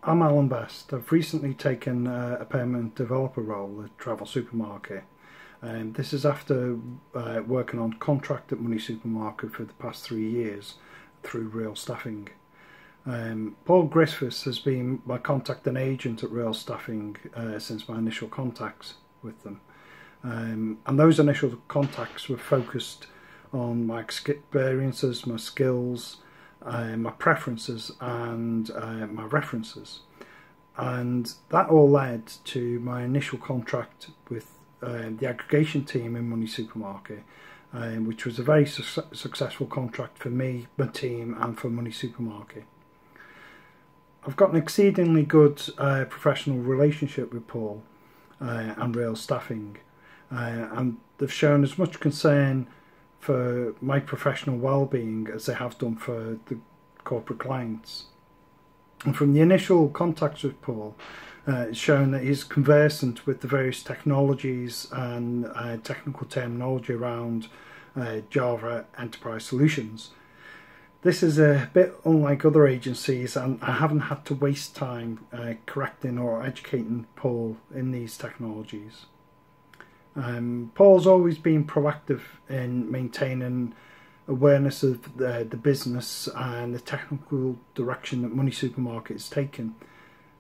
I'm Alan Best. I've recently taken a permanent developer role at Travel Supermarket. This is after working on contract at Money Supermarket for the past 3 years through Real Staffing. Paul Griffiths has been my contact and agent at Real Staffing since my initial contacts with them. And those initial contacts were focused on my experiences, my skills, my preferences and my references, and that all led to my initial contract with the aggregation team in Money Supermarket, which was a very successful contract for me, my team and for Money Supermarket. I've got an exceedingly good professional relationship with Paul and Real Staffing, and they've shown as much concern for my professional well-being as they have done for the corporate clients. And from the initial contacts with Paul, it's shown that he's conversant with the various technologies and technical terminology around Java Enterprise Solutions. This is a bit unlike other agencies, and I haven't had to waste time correcting or educating Paul in these technologies. Paul's always been proactive in maintaining awareness of the business and the technical direction that Money Supermarket is taking,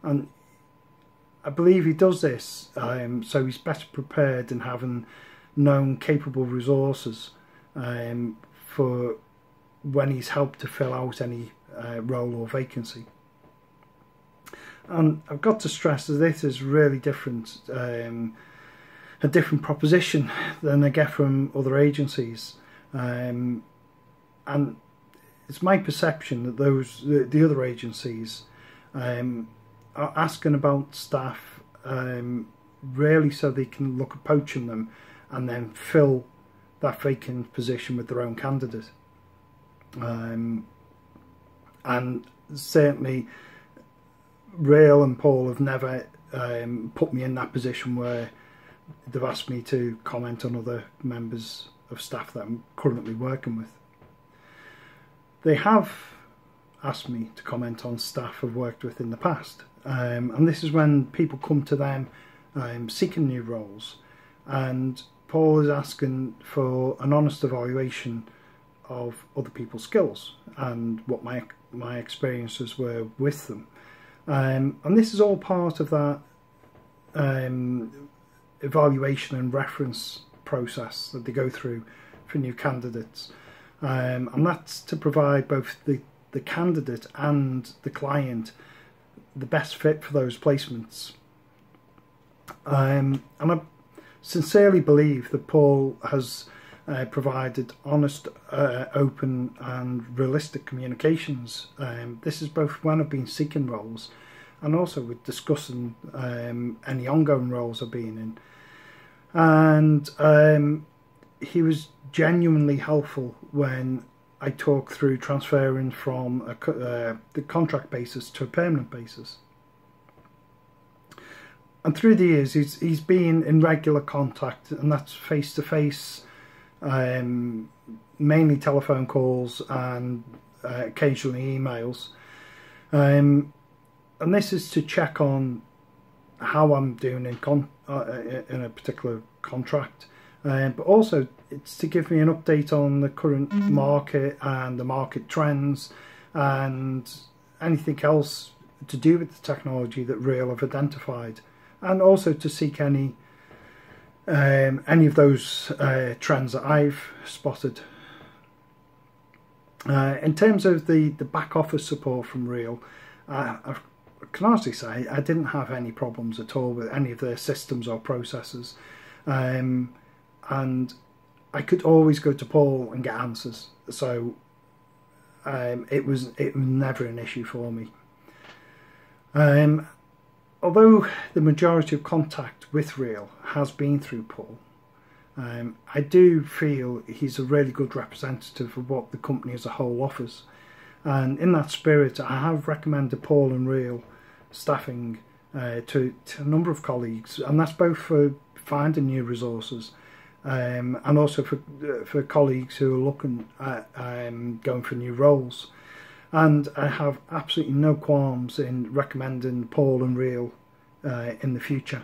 and I believe he does this so he's better prepared in having known capable resources for when he's helped to fill out any role or vacancy. And I've got to stress that this is really different, a different proposition than I get from other agencies, and it's my perception that the other agencies are asking about staff really so they can look at poaching them and then fill that vacant position with their own candidate. And certainly Real and Paul have never put me in that position where they've asked me to comment on other members of staff that I'm currently working with. They have asked me to comment on staff I've worked with in the past, and this is when people come to them seeking new roles, and Paul is asking for an honest evaluation of other people's skills and what my experiences were with them, and this is all part of that evaluation and reference process that they go through for new candidates, and that's to provide both the candidate and the client the best fit for those placements. And I sincerely believe that Paul has provided honest, open and realistic communications. This is both when I've been seeking roles and also with discussing any ongoing roles I've been in. And he was genuinely helpful when I talked through transferring from the contract basis to a permanent basis. And through the years, he's been in regular contact, and that's face-to-face, mainly telephone calls and occasionally emails. And this is to check on how I'm doing in a particular contract, but also it's to give me an update on the current market and the market trends and anything else to do with the technology that Real have identified, and also to seek any of those trends that I've spotted. In terms of the back office support from Real, I can honestly say I didn't have any problems at all with any of their systems or processes, and I could always go to Paul and get answers, so it was never an issue for me. Although the majority of contact with Real has been through Paul, I do feel he's a really good representative of what the company as a whole offers, and in that spirit I have recommended Paul and Real Staffing to a number of colleagues, and that's both for finding new resources and also for colleagues who are looking at going for new roles. and I have absolutely no qualms in recommending Paul and Reel in the future.